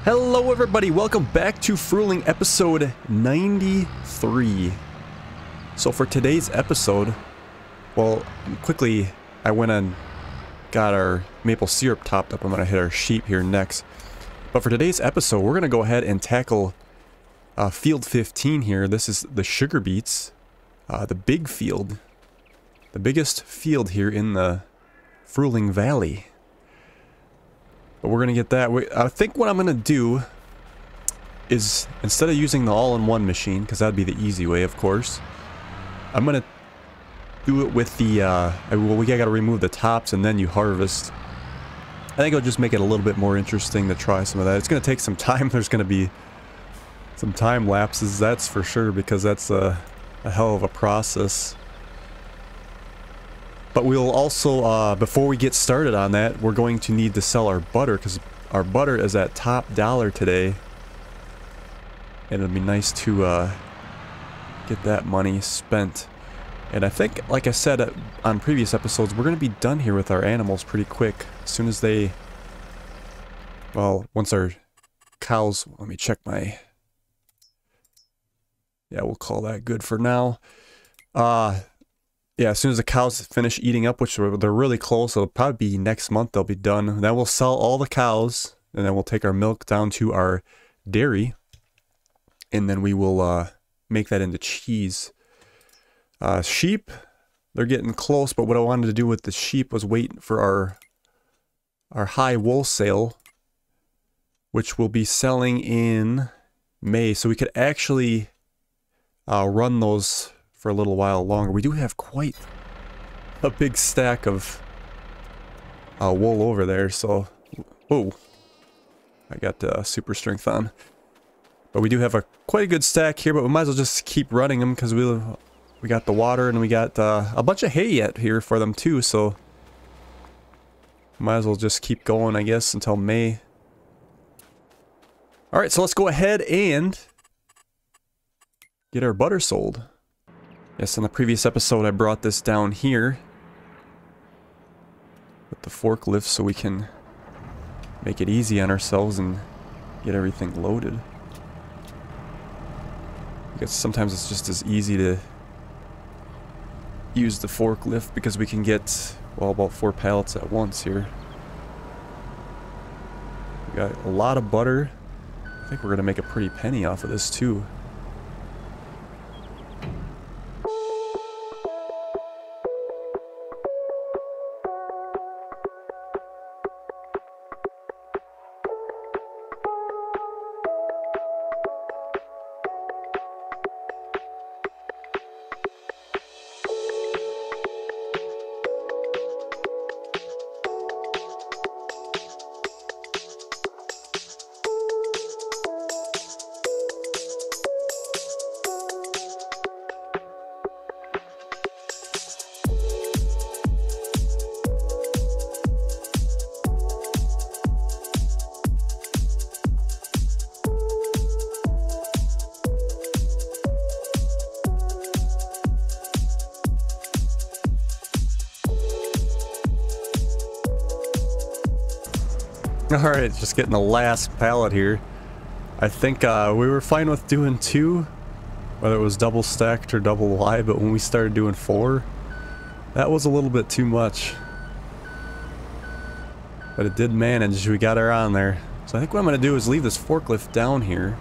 Hello everybody, welcome back to Frühling episode 93. So for today's episode, well, quickly I went and got our maple syrup topped up. I'm going to hit our sheep here next. But for today's episode, we're going to go ahead and tackle field 15 here. This is the sugar beets, the big field, the biggest field here in the Frühling Valley. But we're going to get that. I think what I'm going to do is, instead of using the all-in-one machine, because that'd be the easy way, of course, I'm going to do it with the, well, we got to remove the tops and then you harvest. I think it'll just make it a little bit more interesting to try some of that. It's going to take some time. There's going to be some time lapses, that's for sure, because that's a hell of a process. But we'll also, before we get started on that, we're going to need to sell our butter, because our butter is at top dollar today. And it'll be nice to get that money spent. And I think, like I said on previous episodes, we're going to be done here with our animals pretty quick. As soon as they, well, once our cows, let me check my, yeah, we'll call that good for now. Yeah, as soon as the cows finish eating up, which they're really close, it'll probably be next month they'll be done. Then we'll sell all the cows, and then we'll take our milk down to our dairy, and then we will make that into cheese. Sheep, they're getting close, but what I wanted to do with the sheep was wait for our high wool sale, which we'll be selling in May, so we could actually run those for a little while longer. We do have quite a big stack of wool over there, so oh, I got super strength on. But we do have quite a good stack here, but we might as well just keep running them because we got the water and we got a bunch of hay yet here for them too, so might as well just keep going, I guess, until May. Alright, so let's go ahead and get our butter sold. Yes, in the previous episode I brought this down here with the forklift so we can make it easy on ourselves and get everything loaded. Because sometimes it's just as easy to use the forklift because we can get, well, about 4 pallets at once here. We got a lot of butter. I think we're going to make a pretty penny off of this too. Alright, just getting the last pallet here. I think we were fine with doing 2, whether it was double stacked or double wide, but when we started doing 4, that was a little bit too much. But it did manage, we got her on there. So I think what I'm going to do is leave this forklift down here.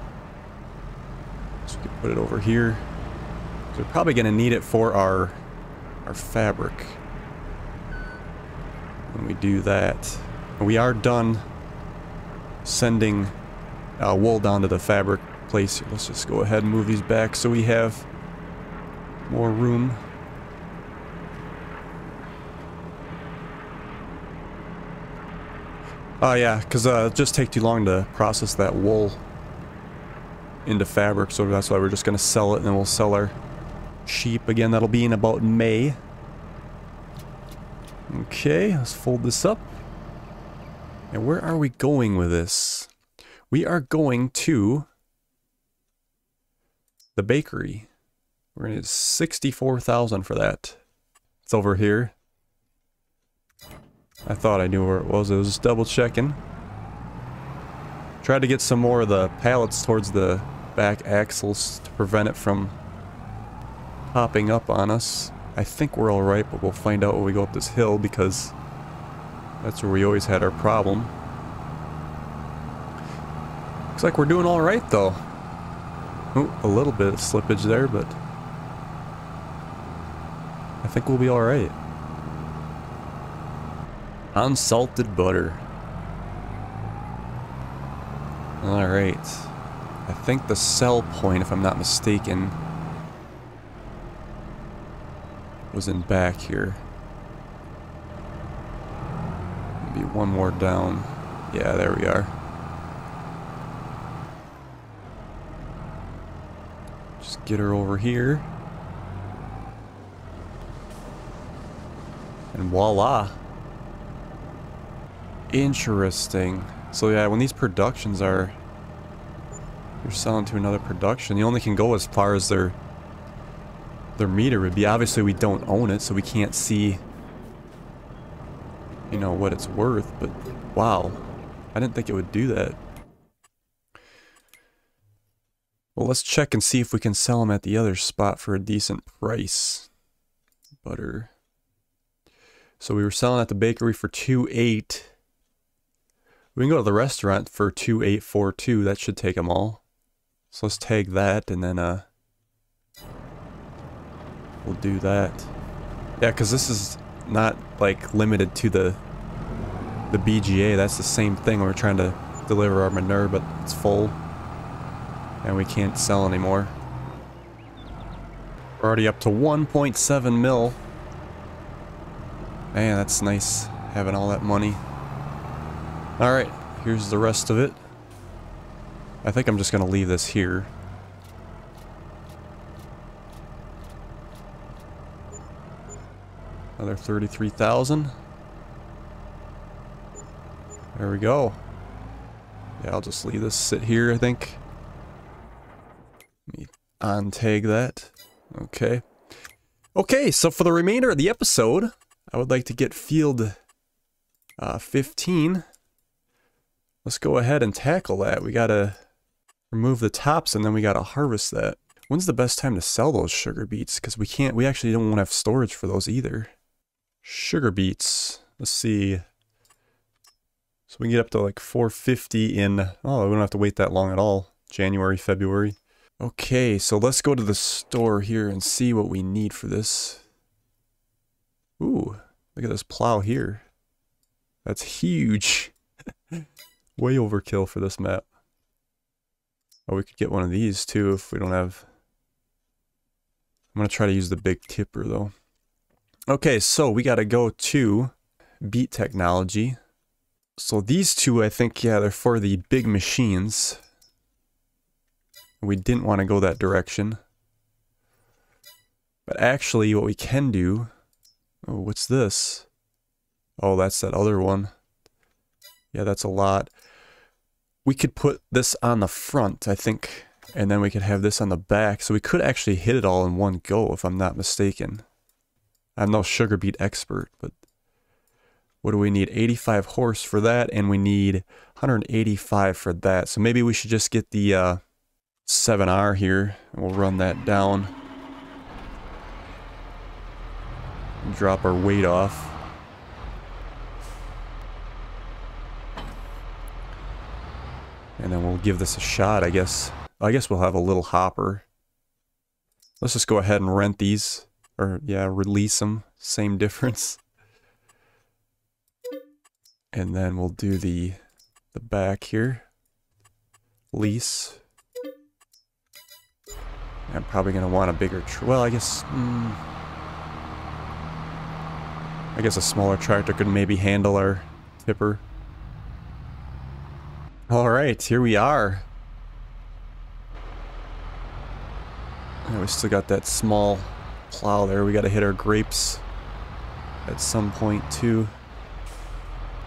So we can put it over here. So we're probably going to need it for our fabric when we do that. And we are done sending wool down to the fabric place. Let's just go ahead and move these back so we have more room. Oh yeah, because it just take too long to process that wool into fabric, so that's why we're just going to sell it, and then we'll sell our sheep again. That'll be in about May. Okay, let's fold this up. And where are we going with this? We are going to the bakery. We're going to get 64,000 for that. It's over here. I thought I knew where it was. I was just double checking. Tried to get some more of the pallets towards the back axles to prevent it from popping up on us. I think we're alright, but we'll find out when we go up this hill because that's where we always had our problem. Looks like we're doing alright though. Ooh, a little bit of slippage there, but I think we'll be alright. Unsalted butter. Alright. I think the sell point, if I'm not mistaken, was in back here. Maybe one more down. Yeah, there we are. Just get her over here. And voila. Interesting. So yeah, when these productions are... You're selling to another production, you only can go as far as their meter would be. Obviously we don't own it, so we can't see, you know, what it's worth, but wow. I didn't think it would do that. Well, let's check and see if we can sell them at the other spot for a decent price. Butter. So we were selling at the bakery for $2.8. We can go to the restaurant for $2.842. That should take them all. So let's tag that and then we'll do that. Yeah, because this is not like limited to the BGA. That's the same thing when we're trying to deliver our manure, but it's full and we can't sell anymore. We're already up to 1.7 mil. Man, that's nice having all that money. Alright, here's the rest of it. I think I'm just going to leave this here. Another 33,000. There we go. Yeah, I'll just leave this sit here, I think. Let me untag that. Okay. Okay, so for the remainder of the episode, I would like to get field 15. Let's go ahead and tackle that. We gotta remove the tops and then we gotta harvest that. When's the best time to sell those sugar beets? Because we actually don't want to have storage for those either. Sugar beets. Let's see. So we can get up to like 450 in, oh, we don't have to wait that long at all. January, February. Okay, so let's go to the store here and see what we need for this. Ooh, look at this plow here. That's huge. Way overkill for this map. Oh, we could get one of these too if we don't have... I'm going to try to use the big tipper though. Okay, so we got to go to BEET technology. So these two, I think, yeah, they're for the big machines. We didn't want to go that direction. But actually, what we can do... Oh, what's this? Oh, that's that other one. Yeah, that's a lot. We could put this on the front, I think, and then we could have this on the back. So we could actually hit it all in one go, if I'm not mistaken. I'm no sugar beet expert, but what do we need? 85 horse for that, and we need 185 for that. So maybe we should just get the 7R here, and we'll run that down. And drop our weight off. And then we'll give this a shot, I guess. I guess we'll have a little hopper. Let's just go ahead and rent these. Or, yeah, release them. Same difference. And then we'll do the back here. Lease. I'm probably going to want a bigger... well, I guess... I guess a smaller tractor could maybe handle our tipper. Alright, here we are. And we still got that small plow there. We gotta hit our grapes at some point too.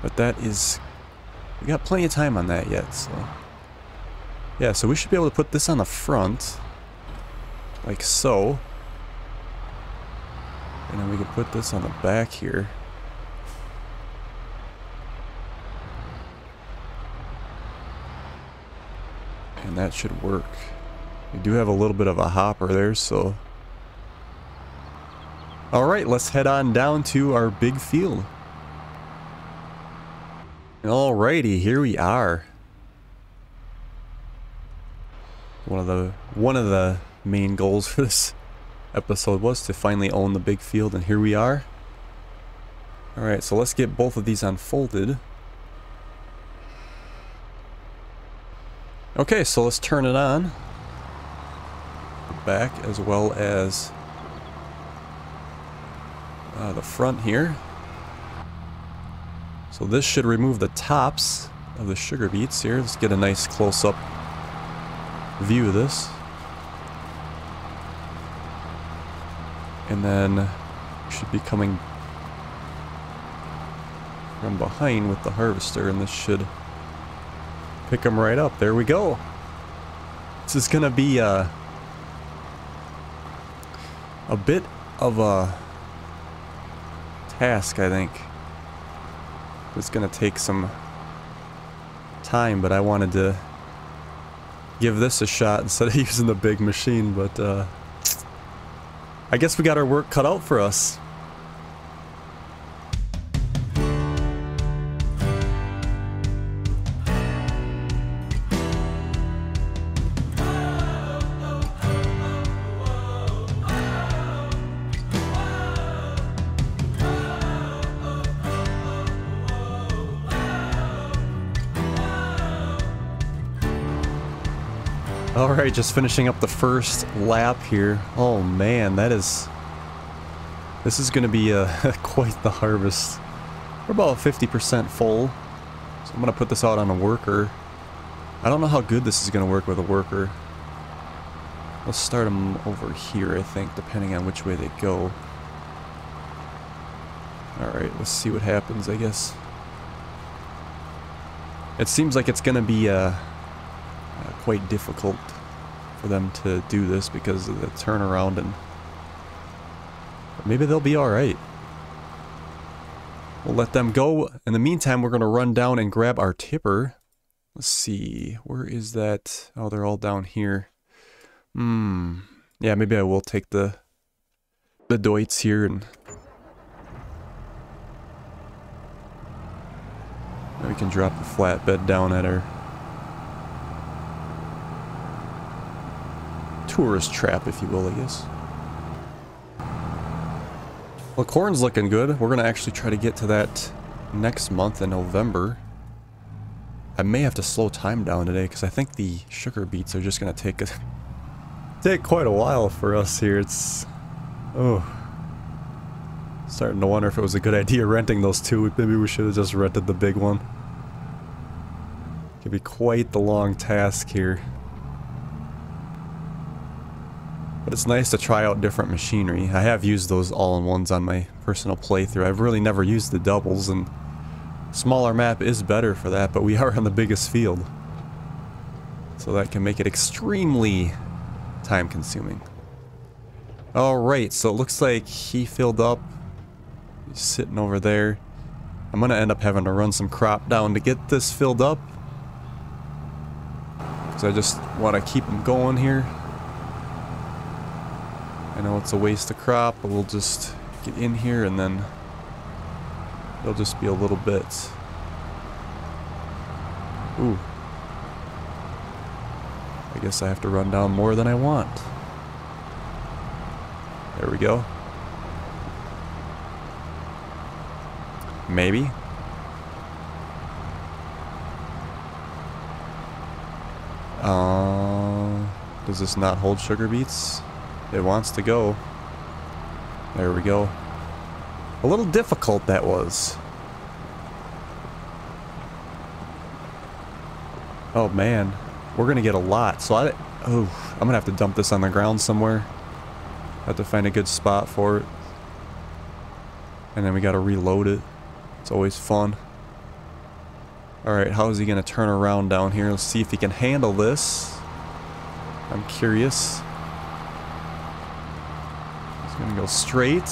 But that is... we got plenty of time on that yet, so... yeah, so we should be able to put this on the front. Like so. And then we can put this on the back here. And that should work. We do have a little bit of a hopper there, so... Alright, let's head on down to our big field. Alrighty, here we are. One of the main goals for this episode was to finally own the big field, and here we are. Alright, so let's get both of these unfolded. Okay, so let's turn it on. The back as well as the front here. So this should remove the tops of the sugar beets here. Let's get a nice close-up view of this. And then should be coming from behind with the harvester, and this should pick them right up. There we go. This is gonna be a bit of a task, I think. It's gonna take some time, but I wanted to give this a shot instead of using the big machine, but I guess we got our work cut out for us. Alright, just finishing up the first lap here. Oh man, this is going to be quite the harvest. We're about 50% full, so I'm going to put this out on a worker. I don't know how good this is going to work with a worker. Let's start them over here, I think, depending on which way they go. Alright, let's see what happens, I guess. It seems like it's going to be quite difficult for them to do this because of the turnaround, and maybe they'll be alright. We'll let them go. In the meantime, we're going to run down and grab our tipper. Let's see, where is that? Oh, they're all down here. Yeah, maybe I will take the Deutz here, and we can drop the flatbed down at our tourist trap, if you will, I guess. Well, corn's looking good. We're gonna actually try to get to that next month in November. I may have to slow time down today because I think the sugar beets are just gonna take quite a while for us here. It's starting to wonder if it was a good idea renting those two. Maybe we should have just rented the big one. Could be quite the long task here. But it's nice to try out different machinery. I have used those all-in-ones on my personal playthrough. I've really never used the doubles, and smaller map is better for that, but we are on the biggest field. So that can make it extremely time-consuming. Alright, so it looks like he filled up. He's sitting over there. I'm gonna end up having to run some crop down to get this filled up, because I just want to keep him going here. I know it's a waste of crop, but we'll just get in here and then it'll just be a little bit. Ooh. I guess I have to run down more than I want. There we go. Maybe. Does this not hold sugar beets? It wants to go. There we go. A little difficult that was. Oh man, we're gonna get a lot. So I'm gonna have to dump this on the ground somewhere. Have to find a good spot for it. And then we gotta reload it. It's always fun. Alright, how is he gonna turn around down here? Let's see if he can handle this. I'm curious. He's gonna go straight.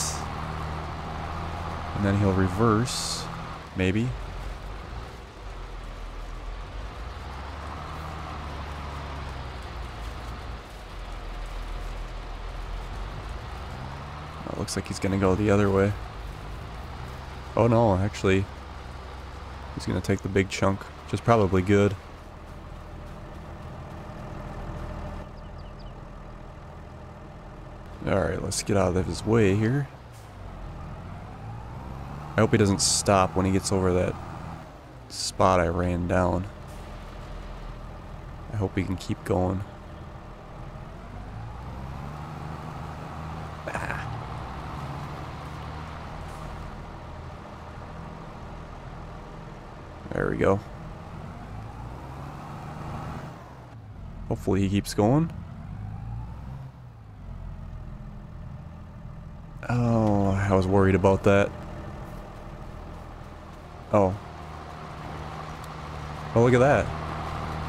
And then he'll reverse. Maybe. Oh, it looks like he's gonna go the other way. Oh no, actually, he's gonna take the big chunk, which is probably good. Alright, let's get out of his way here. I hope he doesn't stop when he gets over that spot I ran down. I hope he can keep going. Ah. There we go. Hopefully he keeps going. Oh, I was worried about that. Oh. Oh, look at that.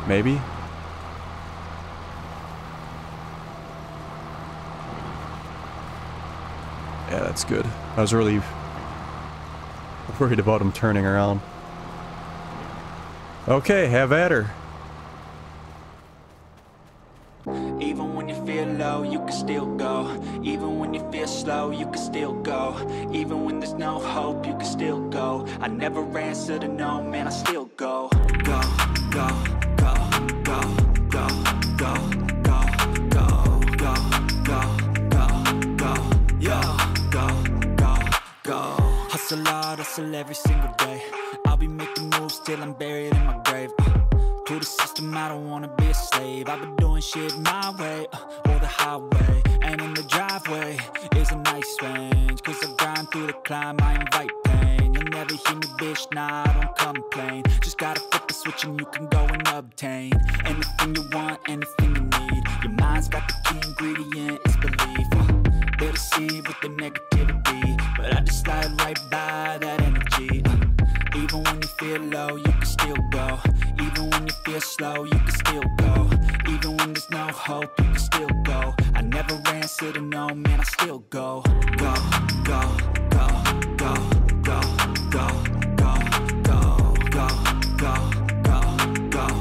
Maybe? Yeah, that's good. I was really worried about him turning around. Okay, have at her. Even when you feel low, you can still go. Even when you feel slow, you can still go. Even when there's no hope, you can still go. I never answer to no, man, I still go. Go, go, go, go, go, go, go, go, go, go, go, go, yeah, go, go, go. Hustle hard, hustle every single day. I'll be making moves till I'm buried in my grave. To the system, I don't wanna be a slave. I've been doing shit my way, or the highway. And in the driveway is a nice range. Cause I grind through the climb, I invite pain. You'll never hear me, bitch, nah, I don't complain. Just gotta flip the switch and you can go and obtain anything you want, anything you need. Your mind's got the key ingredient, it's belief. They'll deceive with the negativity, but I just slide right by that energy. Even when you feel low, you can still go. Even when you feel slow, you can still go. Even when there's no hope, you can still go. I never answer to no, man, I still go. Go, go, go, go, go, go, go, go, go, go, go, go, go,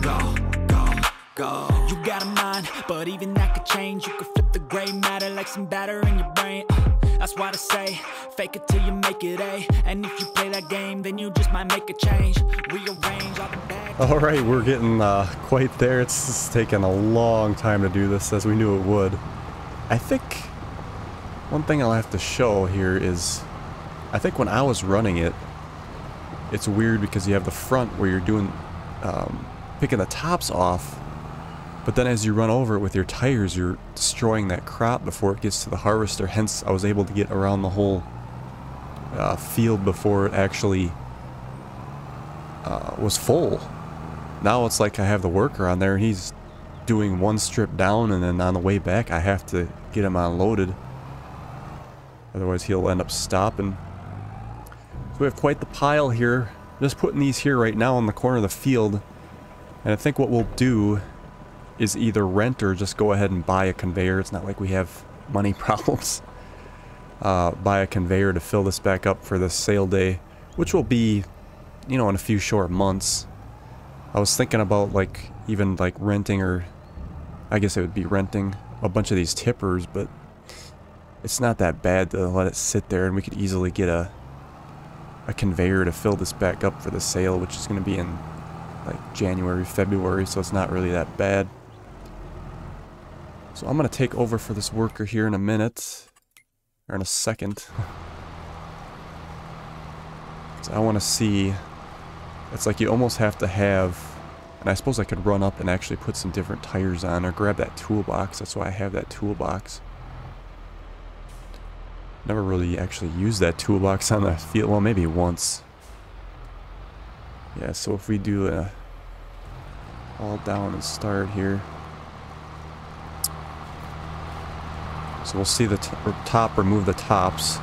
go, go, go. You got a mind, but even that could change. You could flip the gray matter like some batter in your brain. That's why I say, fake it till you make it A. And if you play that game, then you just might make a change. Rearrange all the bad. Alright, we're getting quite there. It's just taken a long time to do this, as we knew it would. I think one thing I'll have to show here is, I think when I was running it, it's weird because you have the front where you're doing, picking the tops off, but then as you run over it with your tires, you're destroying that crop before it gets to the harvester. Hence, I was able to get around the whole field before it actually was full. Now it's like I have the worker on there and he's doing one strip down, and then on the way back I have to get him unloaded. Otherwise he'll end up stopping. So we have quite the pile here. Just putting these here right now in the corner of the field. And I think what we'll do is either rent or just go ahead and buy a conveyor. It's not like we have money problems. Buy a conveyor to fill this back up for the sale day, which will be, you know, in a few short months. I was thinking about like even like renting, or I guess it would be renting a bunch of these tippers, but it's not that bad to let it sit there, and we could easily get a conveyor to fill this back up for the sale, which is going to be in like January, February, so it's not really that bad. So I'm going to take over for this worker here in a minute, or in a second. So I want to see, it's like you almost have to have, and I suppose I could run up and actually put some different tires on, or grab that toolbox. That's why I have that toolbox. Never really actually used that toolbox on the field. Well, maybe once. Yeah, so if we do a all down and start here. So we'll see the top, remove the tops.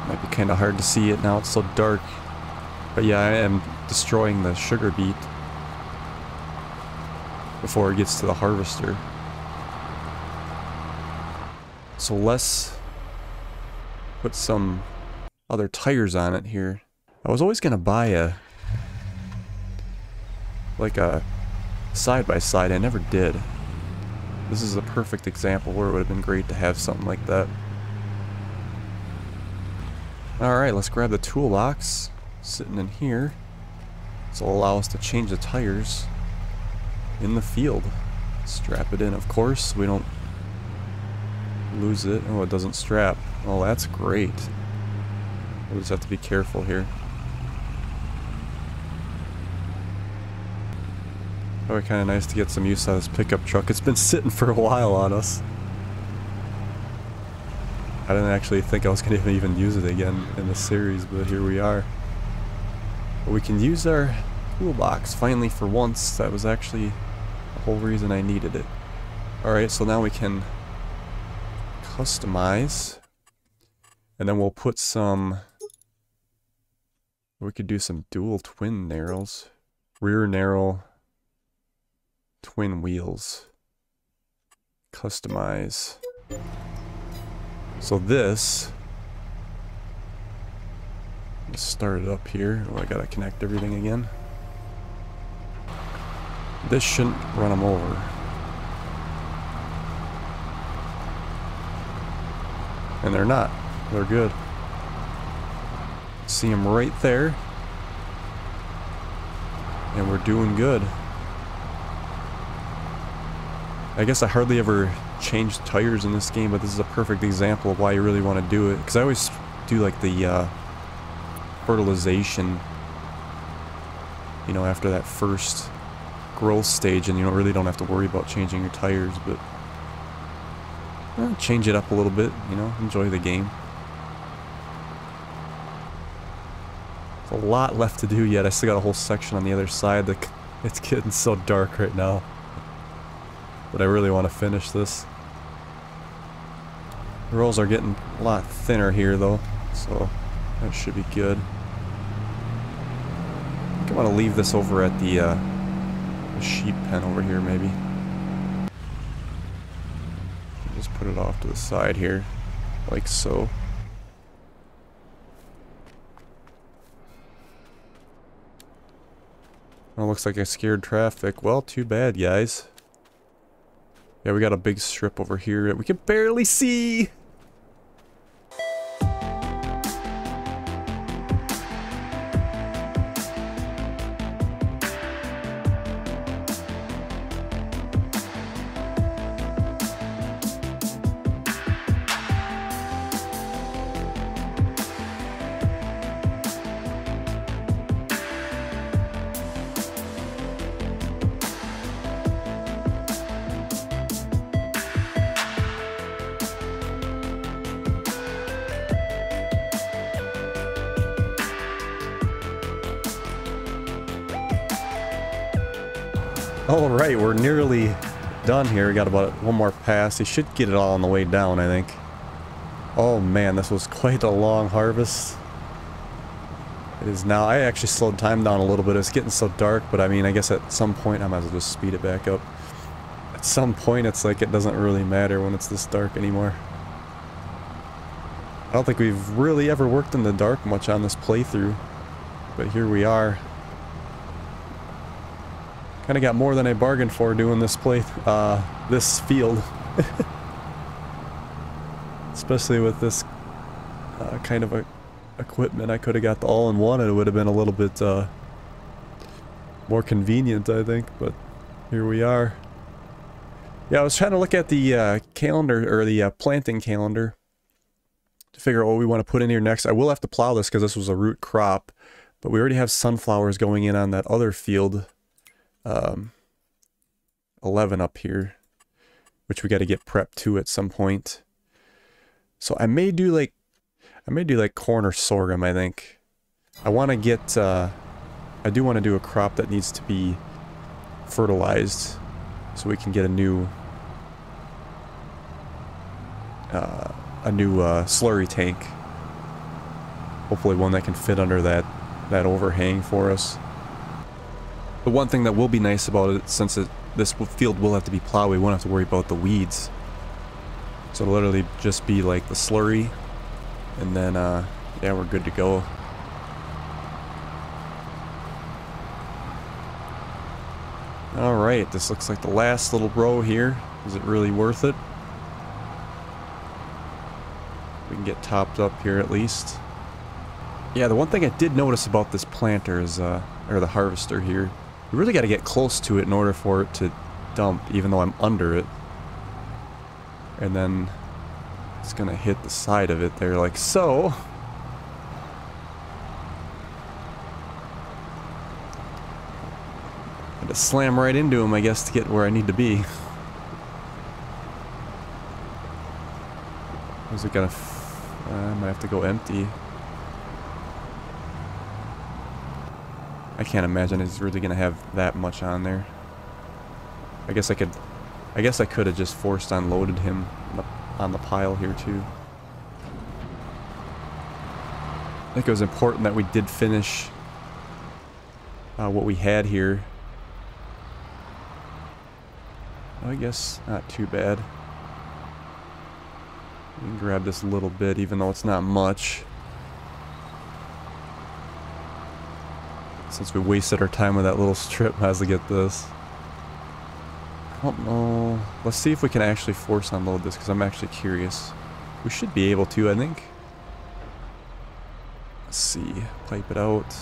Might be kind of hard to see it now, it's so dark. But yeah, I am destroying the sugar beet before it gets to the harvester. So let's put some other tires on it here. I was always gonna buy a side-by-side. I never did. This is a perfect example where it would have been great to have something like that. Alright, let's grab the toolbox sitting in here. This will allow us to change the tires in the field. Strap it in, of course, so we don't lose it. Oh, it doesn't strap. Oh, that's great. We'll just have to be careful here. Probably kind of nice to get some use out of this pickup truck. It's been sitting for a while on us. I didn't actually think I was going to even use it again in the series, but here we are. But we can use our toolbox finally for once. That was actually the whole reason I needed it. Alright, so now we can customize. And then we'll put some... We could do some dual twin narrows. Rear narrow... twin wheels. Customize. So this, let's start it up here. Oh, I gotta connect everything again. This shouldn't run them over. And they're not. They're good. See them right there. And we're doing good. I guess I hardly ever change tires in this game, but this is a perfect example of why you really want to do it. Because I always do like the fertilization, you know, after that first growth stage, and you really don't have to worry about changing your tires, but change it up a little bit, you know, enjoy the game. There's a lot left to do yet. I still got a whole section on the other side that it's getting so dark right now. But I really want to finish this. The rolls are getting a lot thinner here though, so that should be good. I think I want to leave this over at the sheep pen over here maybe. Just put it off to the side here, like so. Oh, looks like I scared traffic. Well, too bad, guys. Yeah, we got a big strip over here that we can barely see. Alright, we're nearly done here. We got about one more pass. You should get it all on the way down, I think. Oh man, this was quite a long harvest. It is now. I actually slowed time down a little bit. It's getting so dark, but I mean, I guess at some point I might as well just speed it back up. At some point it's like it doesn't really matter when it's this dark anymore. I don't think we've really ever worked in the dark much on this playthrough, but here we are. Kind of got more than I bargained for doing this this field. Especially with this kind of equipment. I could have got the all-in-one and it would have been a little bit more convenient, I think, but here we are. Yeah, I was trying to look at the calendar, or the planting calendar, to figure out what we want to put in here next. I will have to plow this because this was a root crop, but we already have sunflowers going in on that other field. 11 up here, which we got to get prepped to at some point. So I may do like corn or sorghum. I think I want to get I do want to do a crop that needs to be fertilized so we can get a new slurry tank, hopefully one that can fit under that overhang for us. The one thing that will be nice about it, since this field will have to be plowed, we won't have to worry about the weeds. So it'll literally just be like the slurry, and then yeah, we're good to go. Alright, this looks like the last little row here. Is it really worth it? We can get topped up here at least. Yeah, the one thing I did notice about this planter is, or the harvester here, you really got to get close to it in order for it to dump, even though I'm under it. And then it's gonna hit the side of it there like so. Had to slam right into him, I guess, to get where I need to be. Is it gonna... I might have to go empty. I can't imagine it's really gonna have that much on there. I guess I could have just forced unloaded him on the pile here too. I think it was important that we did finish what we had here. I guess not too bad. We can grab this a little bit, even though it's not much. Since we wasted our time with that little strip, might as well get this. I don't know. Let's see if we can actually force unload this, because I'm actually curious. We should be able to, I think. Let's see. Pipe it out.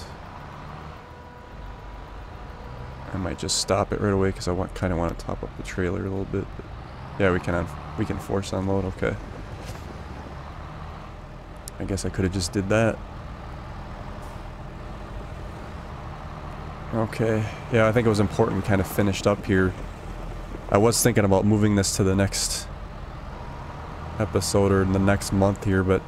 I might just stop it right away, because I kind of want to top up the trailer a little bit. But yeah, we can force unload. Okay. I guess I could have just did that. Okay, yeah, I think it was important we kind of finished up here. I was thinking about moving this to the next episode or in the next month here, but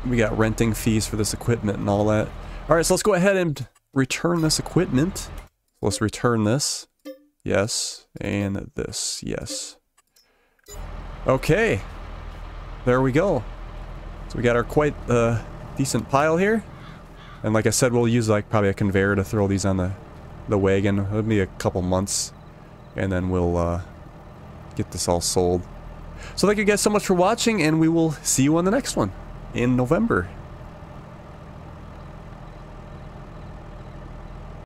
we got renting fees for this equipment and all that. Alright, so let's go ahead and return this equipment. Let's return this. Yes. And this. Yes. Okay. There we go. So we got our quite decent pile here. And like I said, we'll use like probably a conveyor to throw these on the wagon. It'll be a couple months. And then we'll get this all sold. So thank you guys so much for watching, and we will see you on the next one in November.